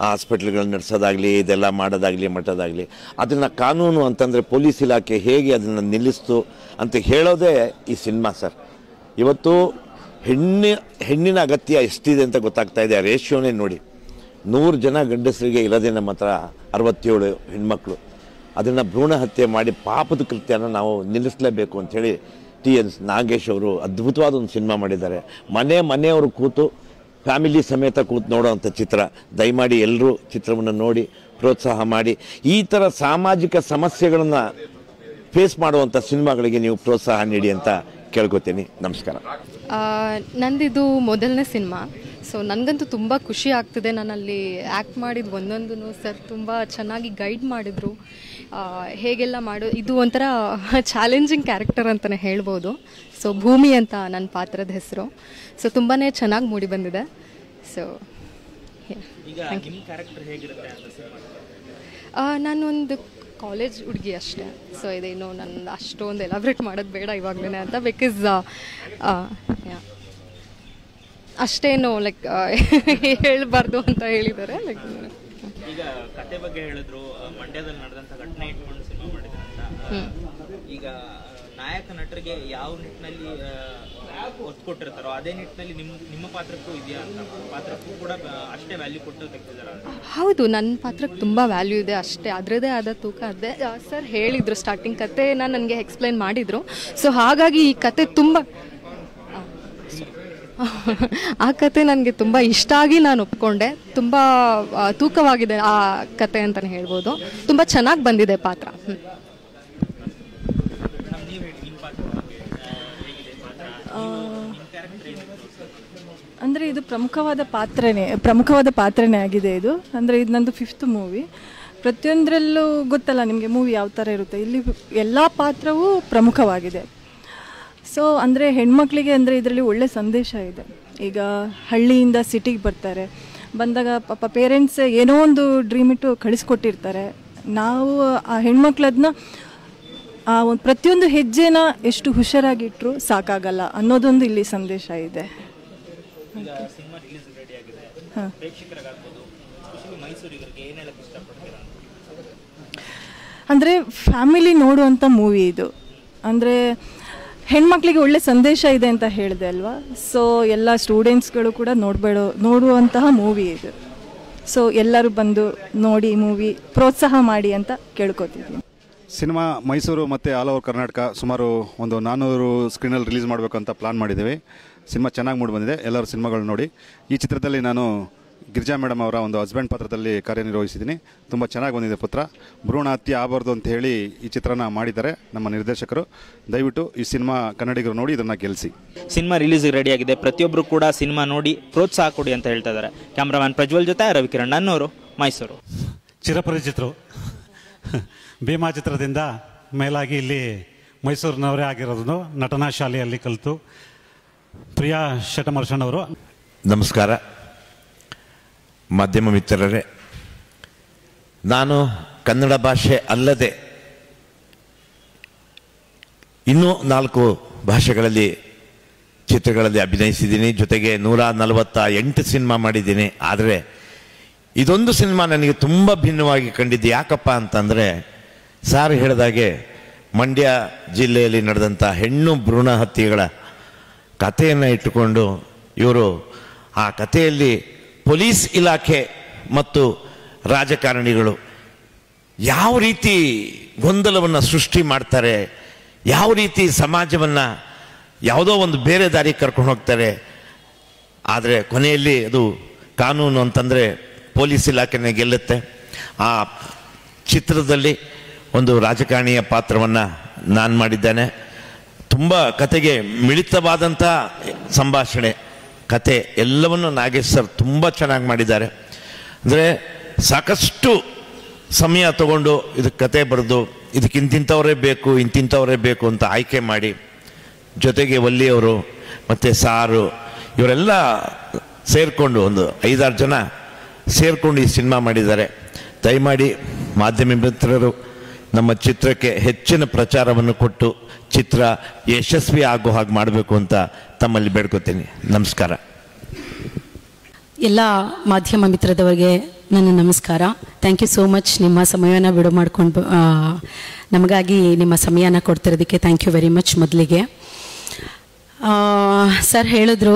ಹಾಸ್ಪಿಟ್ಲ್ಗಳನ್ನ ನಡೆಸೋದಾಗಲಿ, ಇದೆಲ್ಲ ಮಾಡೋದಾಗಲಿ, ಮಟ್ಟದಾಗಲಿ, ಅದನ್ನು ಕಾನೂನು ಅಂತಂದರೆ ಪೊಲೀಸ್ ಇಲಾಖೆ ಹೇಗೆ ಅದನ್ನು ನಿಲ್ಲಿಸ್ತು ಅಂತ ಹೇಳೋದೇ ಈ ಸಿನಿಮಾ ಸರ್. ಇವತ್ತು ಹೆಣ್ಣಿನ ಅಗತ್ಯ ಎಷ್ಟಿದೆ ಅಂತ ಗೊತ್ತಾಗ್ತಾ ಇದೆ. ಆ ರೇಷಿಯೋನೇ ನೋಡಿ, 100 ಜನ ಗಂಡಸರಿಗೆ ಇರೋದೇ ನಮ್ಮ ಹತ್ರ 67 ಹೆಣ್ಮಕ್ಳು. ಅದನ್ನು ಭ್ರೂಣ ಹತ್ಯೆ ಮಾಡಿ ಪಾಪದ ಕೃತ್ಯನ ನಾವು ನಿಲ್ಲಿಸಲೇಬೇಕು ಅಂಥೇಳಿ TN ನಾಗೇಶ್ ಅವರು ಅದ್ಭುತವಾದ ಒಂದು ಸಿನಿಮಾ ಮಾಡಿದ್ದಾರೆ. ಮನೆಯವರು ಕೂತು ಫ್ಯಾಮಿಲಿ ಸಮೇತ ಕೂತು ನೋಡೋವಂಥ ಚಿತ್ರ. ದಯಮಾಡಿ ಎಲ್ಲರೂ ಚಿತ್ರವನ್ನು ನೋಡಿ ಪ್ರೋತ್ಸಾಹ ಮಾಡಿ. ಈ ಥರ ಸಾಮಾಜಿಕ ಸಮಸ್ಯೆಗಳನ್ನು ಫೇಸ್ ಮಾಡುವಂಥ ಸಿನಿಮಾಗಳಿಗೆ ನೀವು ಪ್ರೋತ್ಸಾಹ ನೀಡಿ ಅಂತ ಕೇಳ್ಕೊತೀನಿ. ನಮಸ್ಕಾರ. ನಂದಿದು ಮೊದಲನೇ ಸಿನಿಮಾ. ಸೊ ನನಗಂತೂ ತುಂಬ ಖುಷಿ ಆಗ್ತಿದೆ. ನಾನಲ್ಲಿ ಆ್ಯಕ್ಟ್ ಮಾಡಿದ್ದು ಒಂದೊಂದು ಸರ್ ತುಂಬ ಚೆನ್ನಾಗಿ ಗೈಡ್ ಮಾಡಿದರು. ಹೇಗೆಲ್ಲ ಇದು ಒಂಥರ ಚಾಲೆಂಜಿಂಗ್ ಕ್ಯಾರೆಕ್ಟರ್ ಅಂತಲೇ ಹೇಳ್ಬೋದು. ಸೊ ಭೂಮಿ ಅಂತ ನನ್ನ ಪಾತ್ರದ ಹೆಸರು. ಸೊ ತುಂಬಾ ಚೆನ್ನಾಗಿ ಮೂಡಿ ಬಂದಿದೆ. ಸೊ ನಾನೊಂದು ಕಾಲೇಜ್ ಹುಡುಗಿ ಅಷ್ಟೇ. ಸೊ ಇದೇನು ನನ್ನ ಅಷ್ಟೊಂದು ಎಲಾಬ್ರೇಟ್ ಮಾಡೋದು ಬೇಡ ಇವಾಗಲೇ ಅಂತ, ಬಿಕಾಸ್ ಅಷ್ಟೇನು ಲೈಕ್ ಹೇಳಬಾರ್ದು ಅಂತ ಹೇಳಿದ್ದಾರೆ. ಲೈಕ್ ಈಗ ಕತೆ ಬಗ್ಗೆ ಹೇಳಿದ್ರು, ಮಂಡ್ಯದಲ್ಲಿ ನಡೆದಂತ ಘಟನೆ ಇಟ್ಕೊಂಡು ಸಿನಿಮಾ ಮಾಡಿದ್ರು ಅಂತ. ಈಗ ನಾಯಕ ನಟರಿಗೆ ಯಾವ ನಿಟ್ಟಿನಲ್ಲಿ ಒತ್ತು ಕೊಟ್ಟಿರ್ತಾರೋ ಅದೇ ನಿಟ್ಟಿನಲ್ಲಿ ನಿಮ್ಮ ಪಾತ್ರಕ್ಕೂ ಇದೆಯಾ ಅಂತ, ಪಾತ್ರಕ್ಕೂ ಕೂಡ ಅಷ್ಟೇ ವ್ಯಾಲ್ಯೂ ಕೊಟ್ಟು ತೆಗೆದಿದ್ದಾರೆ? ಹೌದು, ನನ್ನ ಪಾತ್ರಕ್ಕೆ ತುಂಬ ವ್ಯಾಲ್ಯೂ ಇದೆ, ಅಷ್ಟೇ ಅದರದೇ ಆದ ತೂಕ ಅದೇ. ಸರ್ ಹೇಳಿದರು ಸ್ಟಾರ್ಟಿಂಗ್ ಕತೆನ ನನಗೆ ಎಕ್ಸ್ಪ್ಲೈನ್ ಮಾಡಿದರು. ಸೊ ಹಾಗಾಗಿ ಈ ಕತೆ ತುಂಬ ಆ ಕತೆ ನನಗೆ ತುಂಬ ಇಷ್ಟ ಆಗಿ ನಾನು ಒಪ್ಕೊಂಡೆ. ತುಂಬ ತೂಕವಾಗಿದೆ ಆ ಕತೆ ಅಂತಲೇ ಹೇಳ್ಬೋದು. ತುಂಬ ಚೆನ್ನಾಗಿ ಬಂದಿದೆ ಪಾತ್ರ. ಅಂದರೆ ಇದು ಪ್ರಮುಖವಾದ ಪಾತ್ರನೇ ಆಗಿದೆ ಇದು. ಅಂದರೆ ಇದು ನಂದು 5th ಮೂವಿ. ಪ್ರತಿಯೊಂದರಲ್ಲೂ ಗೊತ್ತಲ್ಲ ನಿಮಗೆ ಮೂವಿ ಯಾವ ಥರ ಇರುತ್ತೆ. ಇಲ್ಲಿ ಎಲ್ಲ ಪಾತ್ರವೂ ಪ್ರಮುಖವಾಗಿದೆ. ಸೊ ಅಂದರೆ ಹೆಣ್ಮಕ್ಳಿಗೆ ಅಂದರೆ ಇದರಲ್ಲಿ ಒಳ್ಳೆ ಸಂದೇಶ ಇದೆ. ಈಗ ಹಳ್ಳಿಯಿಂದ ಸಿಟಿಗೆ ಬಂದಾಗ ಪಾಪ ಪೇರೆಂಟ್ಸ್ ಏನೋ ಒಂದು ಡ್ರೀಮ್ ಇಟ್ಟು ಕಳಿಸ್ಕೊಟ್ಟಿರ್ತಾರೆ. ನಾವು ಆ ಹೆಣ್ಮಕ್ಳದನ್ನ ಆ ಒಂದು ಪ್ರತಿಯೊಂದು ಹೆಜ್ಜೆನ ಎಷ್ಟು ಹುಷಾರಾಗಿಟ್ಟರು ಸಾಕಾಗಲ್ಲ ಅನ್ನೋದೊಂದು ಇಲ್ಲಿ ಸಂದೇಶ ಇದೆ. ಅಂದರೆ ಫ್ಯಾಮಿಲಿ ನೋಡುವಂಥ ಮೂವಿ ಇದು. ಅಂದರೆ ಹೆಣ್ಮಕ್ಳಿಗೆ ಒಳ್ಳೆ ಸಂದೇಶ ಇದೆ ಅಂತ ಹೇಳಿದೆ ಅಲ್ವಾ. ಸೊ ಎಲ್ಲ ಸ್ಟೂಡೆಂಟ್ಸ್ಗಳು ಕೂಡ ನೋಡುವಂತಹ ಮೂವಿ ಇದು. ಸೊ ಎಲ್ಲರೂ ಬಂದು ನೋಡಿ ಮೂವಿ ಪ್ರೋತ್ಸಾಹ ಮಾಡಿ ಅಂತ ಕೇಳ್ಕೊತಿದ್ದೀನಿ. ಸಿನಿಮಾ ಮೈಸೂರು ಮತ್ತು ಆಲ್ ಓವರ್ ಕರ್ನಾಟಕ ಸುಮಾರು ಒಂದು 400 ಸ್ಕ್ರೀನಲ್ಲಿ ರಿಲೀಸ್ ಮಾಡಬೇಕು ಅಂತ ಪ್ಲಾನ್ ಮಾಡಿದ್ದೀವಿ. ಸಿನಿಮಾ ಚೆನ್ನಾಗಿ ಮೂಡಿ ಬಂದಿದೆ, ಎಲ್ಲರೂ ಸಿನಿಮಾಗಳು ನೋಡಿ. ಈ ಚಿತ್ರದಲ್ಲಿ ನಾನು ಗಿರಿಜಾ ಮೇಡಮ್ ಅವರ ಒಂದು ಹಸ್ಬೆಂಡ್ ಪಾತ್ರದಲ್ಲಿ ಕಾರ್ಯನಿರ್ವಹಿಸಿದ್ದೀನಿ. ತುಂಬ ಚೆನ್ನಾಗಿ ಬಂದಿದೆ ಪುತ್ರ. ಭ್ರೂಣ ಹತ್ಯೆ ಆಗಬಾರ್ದು ಅಂತ ಹೇಳಿ ಈ ಚಿತ್ರನ ಮಾಡಿದ್ದಾರೆ ನಮ್ಮ ನಿರ್ದೇಶಕರು. ದಯವಿಟ್ಟು ಈ ಸಿನಿಮಾ ಕನ್ನಡಿಗರು ನೋಡಿ ಇದನ್ನು ಗೆಲ್ಲಿಸಿ. ಸಿನಿಮಾ ರಿಲೀಸ್ ರೆಡಿಯಾಗಿದೆ, ಪ್ರತಿಯೊಬ್ಬರು ಕೂಡ ಸಿನಿಮಾ ನೋಡಿ ಪ್ರೋತ್ಸಾಹ ಕೊಡಿ ಅಂತ ಹೇಳ್ತಾ ಇದ್ದಾರೆ. ಕ್ಯಾಮ್ರಾಮನ್ ಪ್ರಜ್ವಲ್ ಜೊತೆ ರವಿಕಿರಣ್, ನನ್ನೂರು, ಮೈಸೂರು. ಚಿರಪರಿಚಿತರು ಭೀಮಾ ಚಿತ್ರದಿಂದ ಮೇಲಾಗಿ ಇಲ್ಲಿ ಮೈಸೂರಿನವರೇ ಆಗಿರೋದು, ನಟನಾ ಶಾಲೆಯಲ್ಲಿ ಕಲಿತು ಪ್ರಿಯಾ ಶಟಮರ್ಷಣ್ ಅವರು. ನಮಸ್ಕಾರ ಮಾಧ್ಯಮ ಮಿತ್ರರೇ. ನಾನು ಕನ್ನಡ ಭಾಷೆ ಅಲ್ಲದೆ ಇನ್ನೂ 4 ಭಾಷೆಗಳಲ್ಲಿ ಚಿತ್ರಗಳಲ್ಲಿ ಅಭಿನಯಿಸಿದ್ದೀನಿ. ಜೊತೆಗೆ 148 ಸಿನಿಮಾ ಮಾಡಿದ್ದೀನಿ. ಆದರೆ ಇದೊಂದು ಸಿನಿಮಾ ನನಗೆ ತುಂಬ ಭಿನ್ನವಾಗಿ ಕಂಡಿದ್ದು. ಯಾಕಪ್ಪ ಅಂತಂದರೆ, ಸಾರ್ ಹೇಳಿದಾಗೆ ಮಂಡ್ಯ ಜಿಲ್ಲೆಯಲ್ಲಿ ನಡೆದಂಥ ಹೆಣ್ಣು ಭ್ರೂಣ ಹತ್ಯೆಗಳ ಕಥೆಯನ್ನು ಇಟ್ಟುಕೊಂಡು ಇವರು ಆ ಕಥೆಯಲ್ಲಿ ಪೊಲೀಸ್ ಇಲಾಖೆ ಮತ್ತು ರಾಜಕಾರಣಿಗಳು ಯಾವ ರೀತಿ ಗೊಂದಲವನ್ನು ಸೃಷ್ಟಿ ಮಾಡ್ತಾರೆ, ಯಾವ ರೀತಿ ಸಮಾಜವನ್ನು ಯಾವುದೋ ಒಂದು ಬೇರೆ ದಾರಿ ಕರ್ಕೊಂಡು ಹೋಗ್ತಾರೆ, ಆದರೆ ಕೊನೆಯಲ್ಲಿ ಅದು ಕಾನೂನು ಅಂತಂದರೆ ಪೊಲೀಸ್ ಇಲಾಖೆನೇ ಗೆಲ್ಲುತ್ತೆ. ಆ ಚಿತ್ರದಲ್ಲಿ ಒಂದು ರಾಜಕಾರಣಿಯ ಪಾತ್ರವನ್ನು ನಾನು ಮಾಡಿದ್ದೇನೆ. ತುಂಬ ಕತೆಗೆ ಮಿಳಿತವಾದಂಥ ಸಂಭಾಷಣೆ, ಕತೆ ಎಲ್ಲವನ್ನು ನಾಗೇಶ್ ಸರ್ ತುಂಬ ಚೆನ್ನಾಗಿ ಮಾಡಿದ್ದಾರೆ. ಅಂದರೆ ಸಾಕಷ್ಟು ಸಮಯ ತಗೊಂಡು ಇದಕ್ಕೆ ಕತೆ ಬರೆದು ಇದಕ್ಕೆ ಇಂತಿಂಥವರೇ ಬೇಕು ಇಂತಿಂಥವರೇ ಬೇಕು ಅಂತ ಆಯ್ಕೆ ಮಾಡಿ, ಜೊತೆಗೆ ವಲ್ಲಿಯವರು ಮತ್ತು ಸಾರು ಇವರೆಲ್ಲ ಸೇರಿಕೊಂಡು ಒಂದು 5-6 ಜನ ಸೇರಿಕೊಂಡು ಈ ಸಿನಿಮಾ ಮಾಡಿದ್ದಾರೆ. ದಯಮಾಡಿ ಮಾಧ್ಯಮ ಮಿತ್ರರು ನಮ್ಮ ಚಿತ್ರಕ್ಕೆ ಹೆಚ್ಚಿನ ಪ್ರಚಾರವನ್ನು ಕೊಟ್ಟು ಚಿತ್ರ ಯಶಸ್ವಿ ಆಗೋ ಹಾಗೆ ಮಾಡಬೇಕು ಅಂತ ತಮ್ಮಲ್ಲಿ ಬೇಡ್ಕೋತೀನಿ. ನಮಸ್ಕಾರ. ಎಲ್ಲ ಮಾಧ್ಯಮ ಮಿತ್ರದವರಿಗೆ ನನ್ನ ನಮಸ್ಕಾರ. Thank you so much. ನಿಮ್ಮ ಸಮಯನ ಬಿಡು ಮಾಡಿಕೊಂಡು ನಮಗಾಗಿ ನಿಮ್ಮ ಸಮಯನ ಕೊಡ್ತಿರೋದಕ್ಕೆ ಥ್ಯಾಂಕ್ ಯು ವೆರಿ ಮಚ್. ಮೊದಲಿಗೆ ಸರ್ ಹೇಳಿದ್ರು,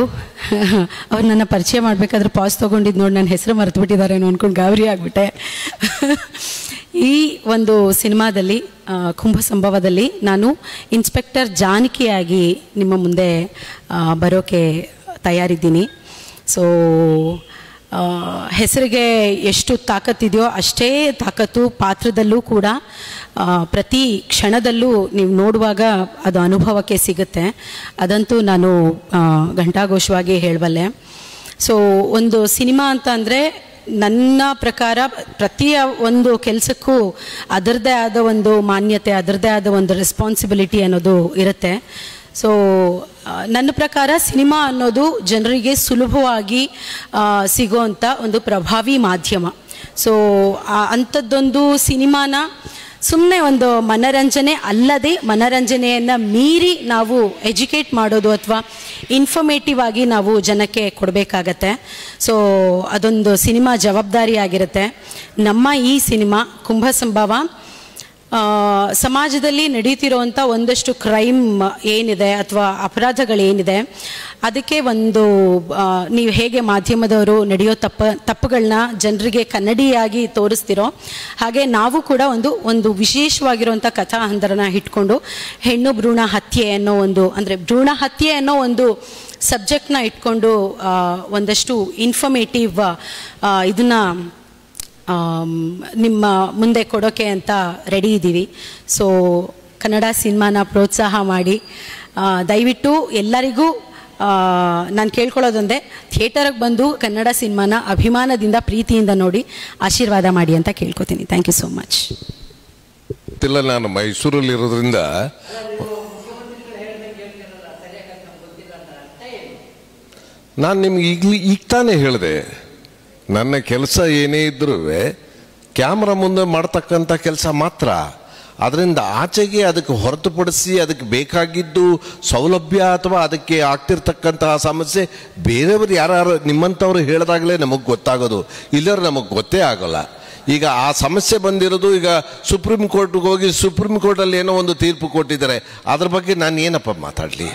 ಅವ್ರು ನನ್ನ ಪರಿಚಯ ಮಾಡಬೇಕಾದ್ರೆ ಪಾಸ್ ತೊಗೊಂಡಿದ್ದು ನೋಡಿ ನನ್ನ ಹೆಸರು ಮರೆತುಬಿಟ್ಟಿದ್ದಾರೇನೋ ಅಂದ್ಕೊಂಡು ಗಾಬರಿ ಆಗಿಬಿಟ್ಟೆ. ಈ ಒಂದು ಸಿನಿಮಾದಲ್ಲಿ ಕುಂಭ ಸಂಭವದಲ್ಲಿ ನಾನು ಇನ್ಸ್ಪೆಕ್ಟರ್ ಜಾನಕಿಯಾಗಿ ನಿಮ್ಮ ಮುಂದೆ ಬರೋಕ್ಕೆ ತಯಾರಿದ್ದೀನಿ. ಸೊ ಹೆಸರಿಗೆ ಎಷ್ಟು ತಾಕತ್ತಿದೆಯೋ ಅಷ್ಟೇ ತಾಕತ್ತು ಪಾತ್ರದಲ್ಲೂ ಕೂಡ ಪ್ರತಿ ಕ್ಷಣದಲ್ಲೂ ನೀವು ನೋಡುವಾಗ ಅದು ಅನುಭವಕ್ಕೆ ಸಿಗುತ್ತೆ. ಅದಂತೂ ನಾನು ಘಂಟಾಘೋಷವಾಗಿ ಹೇಳಬಲ್ಲೆ. ಸೊ ಒಂದು ಸಿನಿಮಾ ಅಂತ ಅಂದರೆ ನನ್ನ ಪ್ರಕಾರ ಪ್ರತಿಯ ಒಂದು ಕೆಲಸಕ್ಕೂ ಅದರದ್ದೇ ಆದ ಒಂದು ಮಾನ್ಯತೆ, ಅದರದ್ದೇ ಆದ ಒಂದು ರೆಸ್ಪಾನ್ಸಿಬಿಲಿಟಿ ಅನ್ನೋದು ಇರುತ್ತೆ. ಸೊ ನನ್ನ ಪ್ರಕಾರ ಸಿನಿಮಾ ಅನ್ನೋದು ಜನರಿಗೆ ಸುಲಭವಾಗಿ ಸಿಗೋವಂಥ ಒಂದು ಪ್ರಭಾವಿ ಮಾಧ್ಯಮ. ಸೊ ಅಂಥದ್ದೊಂದು ಸಿನಿಮಾನ ಸುಮ್ಮನೆ ಒಂದು ಮನರಂಜನೆ ಅಲ್ಲದೆ ಮನರಂಜನೆಯನ್ನು ಮೀರಿ ನಾವು ಎಜುಕೇಟ್ ಮಾಡೋದು ಅಥವಾ ಇನ್ಫಾರ್ಮೇಟಿವ್ ಆಗಿ ನಾವು ಜನಕ್ಕೆ ಕೊಡಬೇಕಾಗತ್ತೆ. ಸೊ ಅದೊಂದು ಸಿನಿಮಾ ಜವಾಬ್ದಾರಿ ಆಗಿರುತ್ತೆ. ನಮ್ಮ ಈ ಸಿನಿಮಾ ಕುಂಭ ಸಂಭವ ಸಮಾಜದಲ್ಲಿ ನಡೀತಿರೋವಂಥ ಒಂದಷ್ಟು ಕ್ರೈಮ್ ಏನಿದೆ ಅಥವಾ ಅಪರಾಧಗಳೇನಿದೆ ಅದಕ್ಕೆ ಒಂದು ನೀವು ಹೇಗೆ ಮಾಧ್ಯಮದವರು ನಡೆಯೋ ತಪ್ಪುಗಳನ್ನ ಜನರಿಗೆ ಕನ್ನಡಿಯಾಗಿ ತೋರಿಸ್ತಿರೋ ಹಾಗೆ ನಾವು ಕೂಡ ಒಂದು ವಿಶೇಷವಾಗಿರುವಂಥ ಕಥಾ ಹಂದರನ ಇಟ್ಕೊಂಡು ಹೆಣ್ಣು ಭ್ರೂಣ ಹತ್ಯೆ ಅನ್ನೋ ಒಂದು ಅಂದರೆ ಭ್ರೂಣ ಹತ್ಯೆ ಅನ್ನೋ ಒಂದು ಸಬ್ಜೆಕ್ಟ್ನ ಇಟ್ಕೊಂಡು ಒಂದಷ್ಟು ಇನ್ಫಾರ್ಮೇಟಿವ್ ಇದನ್ನು ನಿಮ್ಮ ಮುಂದೆ ಕೊಡೋಕ್ಕೆ ಅಂತ ರೆಡಿ ಇದ್ದೀವಿ. ಸೊ ಕನ್ನಡ ಸಿನಿಮಾನ ಪ್ರೋತ್ಸಾಹ ಮಾಡಿ ದಯವಿಟ್ಟು ಎಲ್ಲರಿಗೂ ನಾನು ಕೇಳ್ಕೊಳ್ಳೋದೊಂದೇ, ಥಿಯೇಟರ್ಗೆ ಬಂದು ಕನ್ನಡ ಸಿನಿಮಾನ ಅಭಿಮಾನದಿಂದ ಪ್ರೀತಿಯಿಂದ ನೋಡಿ ಆಶೀರ್ವಾದ ಮಾಡಿ ಅಂತ ಕೇಳ್ಕೊತೀನಿ. Thank you so much. ನಾನು ಮೈಸೂರಲ್ಲಿರೋದ್ರಿಂದ ನಾನು ನಿಮ್ಗೆ ಈಗ ತಾನೇ ಹೇಳಿದೆ, ನನ್ನ ಕೆಲಸ ಏನೇ ಇದ್ರೂ ಕ್ಯಾಮ್ರಾ ಮುಂದೆ ಮಾಡ್ತಕ್ಕಂಥ ಕೆಲಸ ಮಾತ್ರ. ಅದರಿಂದ ಆಚೆಗೆ ಅದಕ್ಕೆ ಹೊರತುಪಡಿಸಿ ಅದಕ್ಕೆ ಬೇಕಾಗಿದ್ದು ಸೌಲಭ್ಯ ಅಥವಾ ಅದಕ್ಕೆ ಆಗ್ತಿರ್ತಕ್ಕಂತಹ ಸಮಸ್ಯೆ ಬೇರೆಯವರು ಯಾರು ನಿಮ್ಮಂಥವ್ರು ಹೇಳಿದಾಗಲೇ ನಮಗೆ ಗೊತ್ತಾಗೋದು, ಇಲ್ಲರೂ ನಮಗೆ ಗೊತ್ತೇ ಆಗೋಲ್ಲ. ಈಗ ಆ ಸಮಸ್ಯೆ ಬಂದಿರೋದು ಈಗ ಸುಪ್ರೀಂ ಕೋರ್ಟ್ಗೆ ಹೋಗಿ ಸುಪ್ರೀಂ ಕೋರ್ಟಲ್ಲಿ ಏನೋ ಒಂದು ತೀರ್ಪು ಕೊಟ್ಟಿದ್ದಾರೆ, ಅದ್ರ ಬಗ್ಗೆ ನಾನು ಏನಪ್ಪ ಮಾತಾಡಲಿ?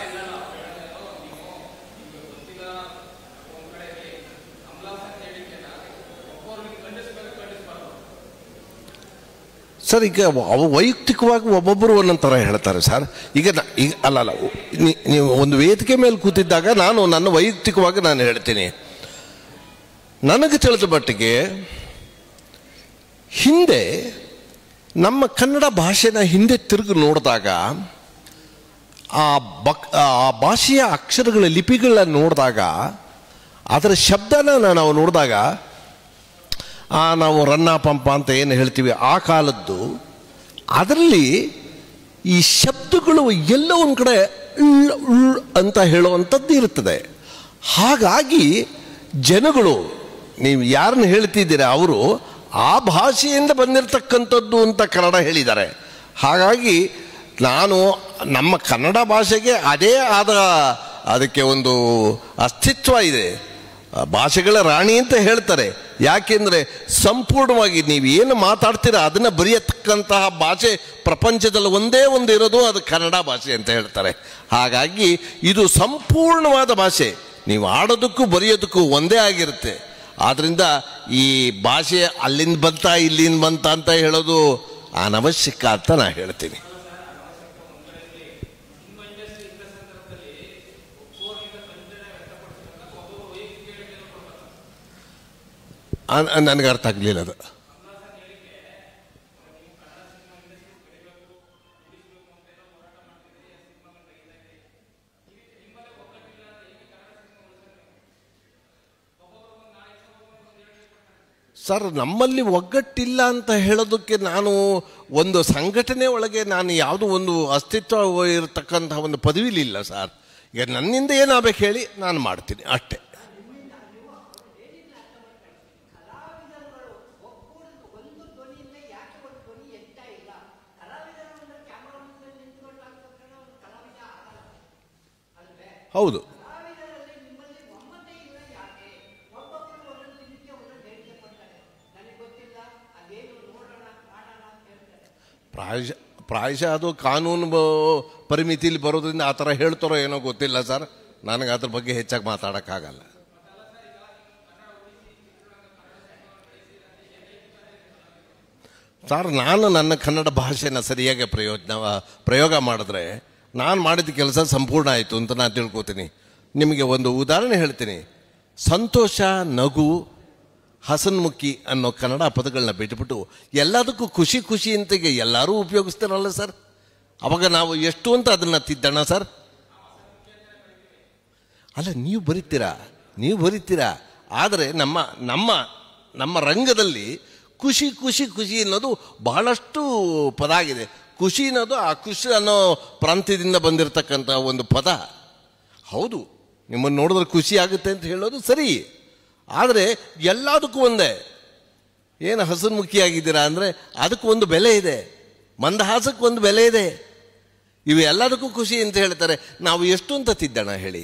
ಸರ್, ಈಗ ವೈಯಕ್ತಿಕವಾಗಿ ಒಬ್ಬೊಬ್ಬರು ಒಂದೊಂದು ಥರ ಹೇಳ್ತಾರೆ ಸರ್. ಈಗ ಅಲ್ಲ ನೀವು ಒಂದು ವೇದಿಕೆ ಮೇಲೆ ಕೂತಿದ್ದಾಗ ನನ್ನ ವೈಯಕ್ತಿಕವಾಗಿ ನಾನು ಹೇಳ್ತೀನಿ. ನನಗೆ ತಿಳಿದ ಮಟ್ಟಿಗೆ ಹಿಂದೆ ನಮ್ಮ ಕನ್ನಡ ಭಾಷೆನ ಹಿಂದೆ ತಿರುಗಿ ನೋಡಿದಾಗ ಆ ಭಾಷೆಯ ಅಕ್ಷರಗಳ ಲಿಪಿಗಳನ್ನ ನೋಡಿದಾಗ ಅದರ ಶಬ್ದನ ನಾವು ನೋಡಿದಾಗ ನಾವು ರನ್ನ ಪಂಪ ಅಂತ ಏನು ಹೇಳ್ತೀವಿ ಆ ಕಾಲದ್ದು, ಅದರಲ್ಲಿ ಈ ಶಬ್ದಗಳು ಎಲ್ಲ ಒಂದು ಕಡೆ ಅಂತ ಹೇಳುವಂಥದ್ದು ಇರ್ತದೆ. ಹಾಗಾಗಿ ಜನಗಳು ನೀವು ಯಾರನ್ನು ಹೇಳ್ತಿದ್ದೀರಾ ಅವರು ಆ ಭಾಷೆಯಿಂದ ಬಂದಿರತಕ್ಕಂಥದ್ದು ಅಂತ ಕನ್ನಡ ಹೇಳಿದ್ದಾರೆ. ಹಾಗಾಗಿ ನಾನು ನಮ್ಮ ಕನ್ನಡ ಭಾಷೆಗೆ ಅದೇ ಆದ ಅದಕ್ಕೆ ಒಂದು ಅಸ್ತಿತ್ವ ಇದೆ. ಭಾಷೆಗಳ ರಾಣಿ ಅಂತ ಹೇಳ್ತಾರೆ. ಯಾಕೆಂದರೆ ಸಂಪೂರ್ಣವಾಗಿ ನೀವು ಏನು ಮಾತಾಡ್ತೀರ ಅದನ್ನು ಬರೆಯತಕ್ಕಂತಹ ಭಾಷೆ ಪ್ರಪಂಚದಲ್ಲಿ ಒಂದೇ ಒಂದು ಇರೋದು ಅದು ಕನ್ನಡ ಭಾಷೆ ಅಂತ ಹೇಳ್ತಾರೆ. ಹಾಗಾಗಿ ಇದು ಸಂಪೂರ್ಣವಾದ ಭಾಷೆ, ನೀವು ಆಡೋದಕ್ಕೂ ಬರೆಯೋದಕ್ಕೂ ಒಂದೇ ಆಗಿರುತ್ತೆ. ಆದ್ದರಿಂದ ಈ ಭಾಷೆ ಅಲ್ಲಿಂದ ಬಂತ ಇಲ್ಲಿಂದ ಬಂತ ಅಂತ ಹೇಳೋದು ಅನವಶ್ಯಕ ಅಂತ ನಾನು ಹೇಳ್ತೀನಿ. ನನಗೆ ಅರ್ಥ ಆಗಲಿಲ್ಲ ಅದು. ಸರ್, ನಮ್ಮಲ್ಲಿ ಒಗ್ಗಟ್ಟಿಲ್ಲ ಅಂತ ಹೇಳೋದಕ್ಕೆ ನಾನು ಒಂದು ಸಂಘಟನೆ ಒಳಗೆ ನಾನು ಯಾವುದೋ ಒಂದು ಅಸ್ತಿತ್ವ ಇರತಕ್ಕಂತಹ ಒಂದು ಪದವಿಲಿಲ್ಲ ಸರ್. ಈಗ ನನ್ನಿಂದ ಏನಾಗಬೇಕು ಹೇಳಿ ನಾನು ಮಾಡ್ತೀನಿ ಅಷ್ಟೇ. ಹೌದು, ಪ್ರಾಯಶಃ ಅದು ಕಾನೂನು ಪರಿಮಿತಿಲಿ ಬರೋದ್ರಿಂದ ಆ ಥರ ಹೇಳ್ತಾರೋ ಏನೋ ಗೊತ್ತಿಲ್ಲ ಸರ್. ನನಗೆ ಅದ್ರ ಬಗ್ಗೆ ಹೆಚ್ಚಾಗಿ ಮಾತಾಡೋಕ್ಕಾಗಲ್ಲ. ಸರ್, ನಾನು ನನ್ನ ಕನ್ನಡ ಭಾಷೆನ ಸರಿಯಾಗಿ ಪ್ರಯೋಗ ಮಾಡಿದ್ರೆ ನಾನು ಮಾಡಿದ ಕೆಲಸ ಸಂಪೂರ್ಣ ಆಯಿತು ಅಂತ ನಾನು ತಿಳ್ಕೊತೀನಿ. ನಿಮಗೆ ಒಂದು ಉದಾಹರಣೆ ಹೇಳ್ತೀನಿ. ಸಂತೋಷ, ನಗು, ಹಸನ್ಮುಖಿ ಅನ್ನೋ ಕನ್ನಡ ಪದಗಳನ್ನ ಬಿಟ್ಬಿಟ್ಟು ಎಲ್ಲದಕ್ಕೂ ಖುಷಿ ಖುಷಿ ಅಂತ ಎಲ್ಲರೂ ಉಪಯೋಗಿಸ್ತಾರಲ್ಲ ಸರ್. ಅವಾಗ ನಾವು ಎಷ್ಟು ಅಂತ ಅದನ್ನು ತಿದ್ದಣ ಸರ್? ಅಲ್ಲ, ನೀವು ಬರೀತೀರಾ ಆದರೆ ನಮ್ಮ ನಮ್ಮ ನಮ್ಮ ರಂಗದಲ್ಲಿ ಖುಷಿ ಖುಷಿ ಖುಷಿ ಅನ್ನೋದು ಬಹಳಷ್ಟು ಪದ ಆಗಿದೆ. ಖುಷಿ ಅನ್ನೋದು ಆ ಖುಷಿ ಅನ್ನೋ ಪ್ರಾಂತ್ಯದಿಂದ ಬಂದಿರತಕ್ಕಂಥ ಒಂದು ಪದ. ಹೌದು, ನಿಮ್ಮನ್ನು ನೋಡಿದ್ರೆ ಖುಷಿ ಆಗುತ್ತೆ ಅಂತ ಹೇಳೋದು ಸರಿ. ಆದರೆ ಎಲ್ಲದಕ್ಕೂ ಒಂದೇ. ಏನು ಹಸನ್ಮುಖಿಯಾಗಿದ್ದೀರಾ ಅಂದರೆ ಅದಕ್ಕೆ ಒಂದು ಬೆಲೆ ಇದೆ, ಮಂದಹಾಸಕ್ಕೆ ಒಂದು ಬೆಲೆ ಇದೆ. ಇವು ಎಲ್ಲದಕ್ಕೂ ಖುಷಿ ಅಂತ ಹೇಳ್ತಾರೆ. ನಾವು ಎಷ್ಟು ಅಂತ ತಿದ್ದಣ ಹೇಳಿ?